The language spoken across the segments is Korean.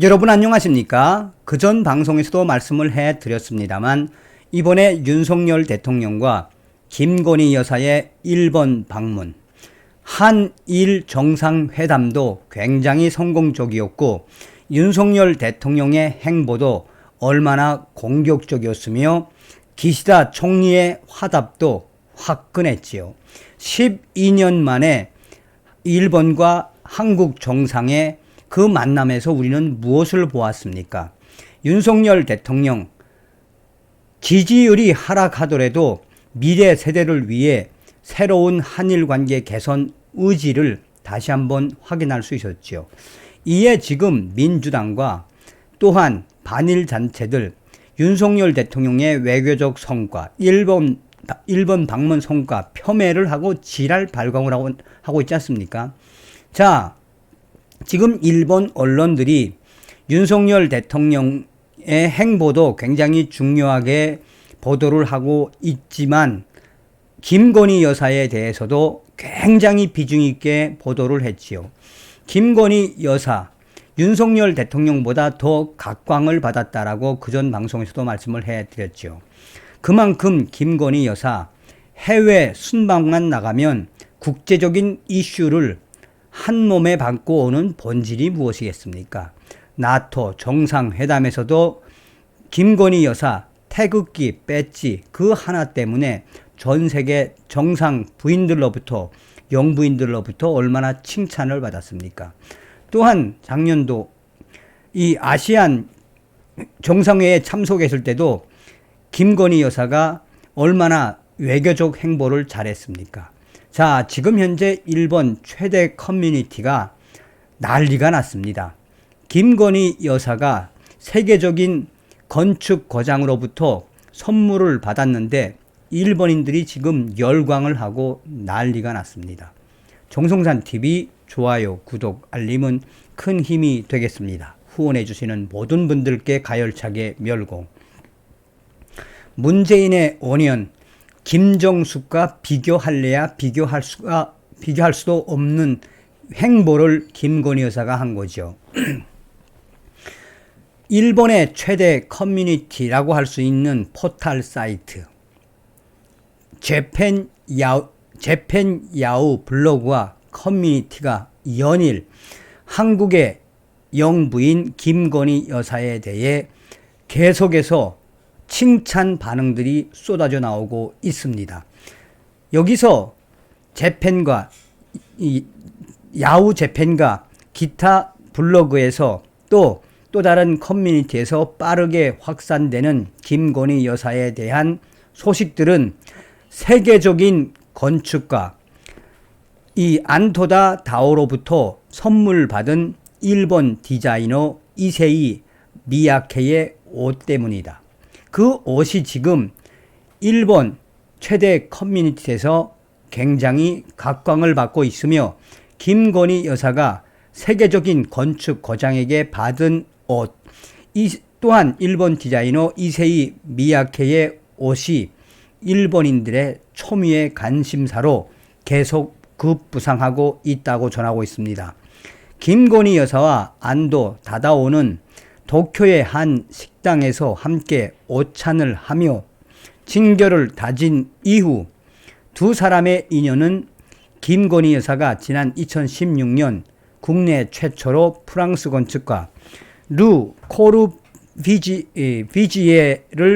여러분 안녕하십니까? 그전 방송에서도 말씀을 해드렸습니다만 이번에 윤석열 대통령과 김건희 여사의 일본 방문, 한일 정상회담도 굉장히 성공적이었고 윤석열 대통령의 행보도 얼마나 공격적이었으며 기시다 총리의 화답도 화끈했지요. 12년 만에 일본과 한국 정상의 그 만남에서 우리는 무엇을 보았습니까? 윤석열 대통령 지지율이 하락하더라도 미래 세대를 위해 새로운 한일 관계 개선 의지를 다시 한번 확인할 수 있었죠. 이에 지금 민주당과 또한 반일 단체들 윤석열 대통령의 외교적 성과, 일본 방문 성과 폄훼를 하고 지랄 발광을 하고 있지 않습니까? 자, 지금 일본 언론들이 윤석열 대통령의 행보도 굉장히 중요하게 보도를 하고 있지만 김건희 여사에 대해서도 굉장히 비중 있게 보도를 했지요. 김건희 여사, 윤석열 대통령보다 더 각광을 받았다라고 그전 방송에서도 말씀을 해드렸죠. 그만큼 김건희 여사 해외 순방만 나가면 국제적인 이슈를 한 몸에 받고 오는 본질이 무엇이겠습니까? 나토 정상회담에서도 김건희 여사 태극기, 배지 그 하나 때문에 전 세계 정상 부인들로부터 영부인들로부터 얼마나 칭찬을 받았습니까? 또한 작년도 이 아시안 정상회의에 참석했을 때도 김건희 여사가 얼마나 외교적 행보를 잘했습니까? 자, 지금 현재 일본 최대 커뮤니티가 난리가 났습니다. 김건희 여사가 세계적인 건축 거장으로부터 선물을 받았는데 일본인들이 지금 열광을 하고 난리가 났습니다. 정성산TV 좋아요, 구독, 알림은 큰 힘이 되겠습니다. 후원해 주시는 모든 분들께 가열차게 멸공. 문재인의 5년 김정숙과 비교할래야 비교할 수도 없는 행보를 김건희 여사가 한 거죠. 일본의 최대 커뮤니티라고 할 수 있는 포털 사이트 재팬 야후 블로그와 커뮤니티가 연일 한국의 영부인 김건희 여사에 대해 계속해서 칭찬 반응들이 쏟아져 나오고 있습니다. 여기서 재팬과 야후 재팬과 기타 블로그에서 또 다른 커뮤니티에서 빠르게 확산되는 김건희 여사에 대한 소식들은 세계적인 건축가 이 안토다 다오로부터 선물 받은 일본 디자이너 이세이 미야케의 옷 때문이다. 그 옷이 지금 일본 최대 커뮤니티에서 굉장히 각광을 받고 있으며 김건희 여사가 세계적인 건축 거장에게 받은 옷, 또한 일본 디자이너 이세이 미야케의 옷이 일본인들의 초미의 관심사로 계속 급부상하고 있다고 전하고 있습니다. 김건희 여사와 안도 다다오는 도쿄의 한 식당에서 함께 오찬을 하며 친결을 다진 이후 두 사람의 인연은 김건희 여사가 지난 2016년 국내 최초로 프랑스 건축가 르 코르비지에를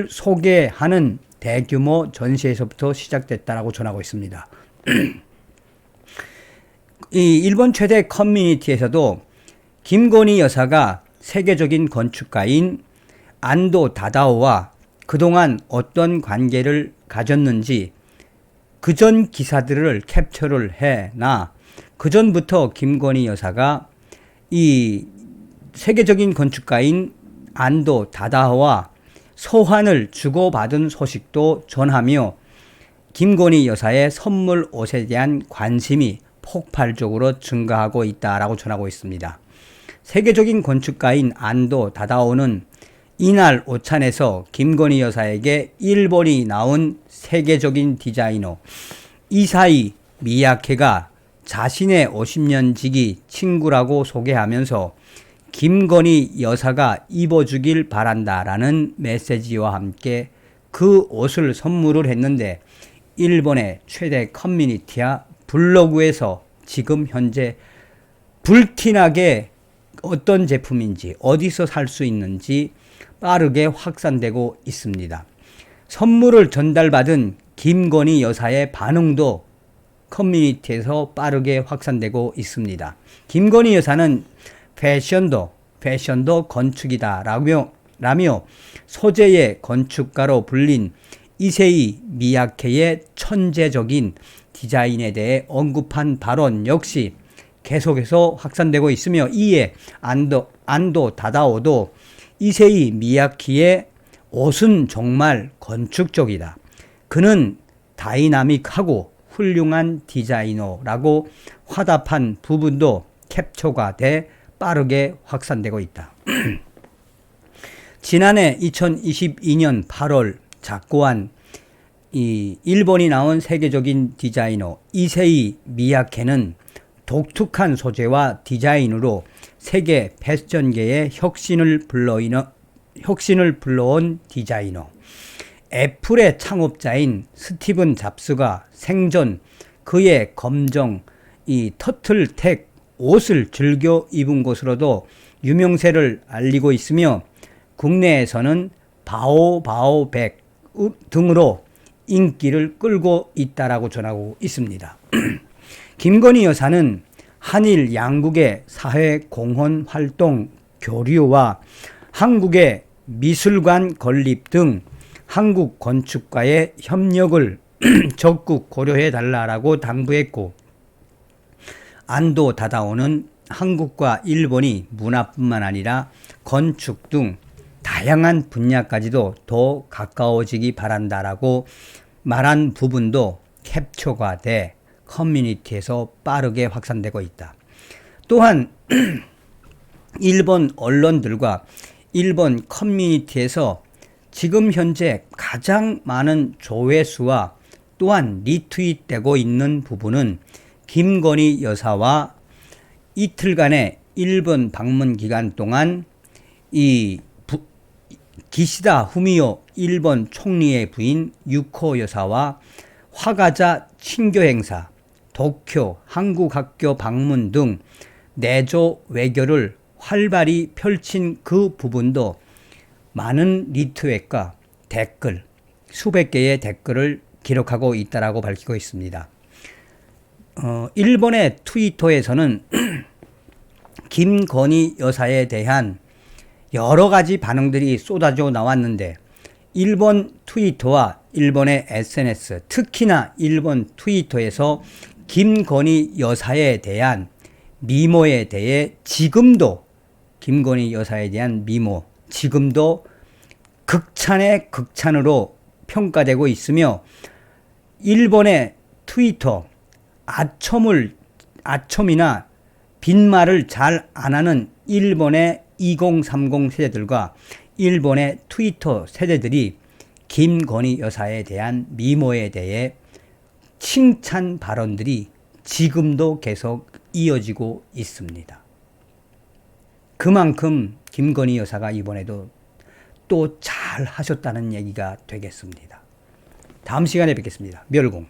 소개하는 대규모 전시에서부터 시작됐다고 전하고 있습니다. 이 일본 최대 커뮤니티에서도 김건희 여사가 세계적인 건축가인 안도 다다오와 그동안 어떤 관계를 가졌는지 그전 기사들을 캡처를 해나 그전부터 김건희 여사가 이 세계적인 건축가인 안도 다다오와 소환을 주고받은 소식도 전하며 김건희 여사의 선물 옷에 대한 관심이 폭발적으로 증가하고 있다라고 전하고 있습니다. 세계적인 건축가인 안도 다다오는 이날 오찬에서 김건희 여사에게 일본이 나온 세계적인 디자이너 이사이 미야케가 자신의 50년 지기 친구라고 소개하면서 김건희 여사가 입어주길 바란다라는 메시지와 함께 그 옷을 선물을 했는데 일본의 최대 커뮤니티와 블로그에서 지금 현재 불티나게 어떤 제품인지 어디서 살 수 있는지 빠르게 확산되고 있습니다. 선물을 전달받은 김건희 여사의 반응도 커뮤니티에서 빠르게 확산되고 있습니다. 김건희 여사는 패션도 건축이다 라며 소재의 건축가로 불린 이세희 미야케의 천재적인 디자인에 대해 언급한 발언 역시 계속해서 확산되고 있으며, 이에 안도 다다오도 이세희 미야키의 옷은 정말 건축적이다. 그는 다이나믹하고 훌륭한 디자이너라고 화답한 부분도 캡처가 돼 빠르게 확산되고 있다. 지난해 2022년 8월 작고한 이 일본이 나온 세계적인 디자이너 이세희 미야케는 독특한 소재와 디자인으로 세계 패션계의 혁신을 불러온 디자이너. 애플의 창업자인 스티븐 잡스가 생전 그의 검정 이 터틀텍 옷을 즐겨 입은 것으로도 유명세를 알리고 있으며, 국내에서는 바오백 등으로 인기를 끌고 있다라고 전하고 있습니다. 김건희 여사는 한일 양국의 사회 공헌 활동 교류와 한국의 미술관 건립 등 한국 건축가의 협력을 적극 고려해 달라고 당부했고, 안도 다다오는 한국과 일본이 문화뿐만 아니라 건축 등 다양한 분야까지도 더 가까워지기 바란다라고 말한 부분도 캡처가 돼 커뮤니티에서 빠르게 확산되고 있다. 또한 일본 언론들과 일본 커뮤니티에서 지금 현재 가장 많은 조회수와 또한 리트윗되고 있는 부분은 김건희 여사와 이틀간의 일본 방문 기간 동안 이 기시다 후미오 일본 총리의 부인 유코 여사와 화가자 친교 행사, 도쿄 한국학교 방문 등 내조 외교를 활발히 펼친 그 부분도 많은 리트윗과 댓글, 수백 개의 댓글을 기록하고 있다라고 밝히고 있습니다. 일본의 트위터에서는 김건희 여사에 대한 여러 가지 반응들이 쏟아져 나왔는데, 일본 트위터와 일본의 SNS, 특히나 일본 트위터에서 김건희 여사에 대한 미모에 대해 지금도 김건희 여사에 대한 미모 지금도 극찬의 극찬으로 평가되고 있으며, 일본의 트위터 아첨이나 빈말을 잘 안 하는 일본의 2030 세대들과 일본의 트위터 세대들이 김건희 여사에 대한 미모에 대해 칭찬 발언들이 지금도 계속 이어지고 있습니다. 그만큼 김건희 여사가 이번에도 또 잘 하셨다는 얘기가 되겠습니다. 다음 시간에 뵙겠습니다. 멸공.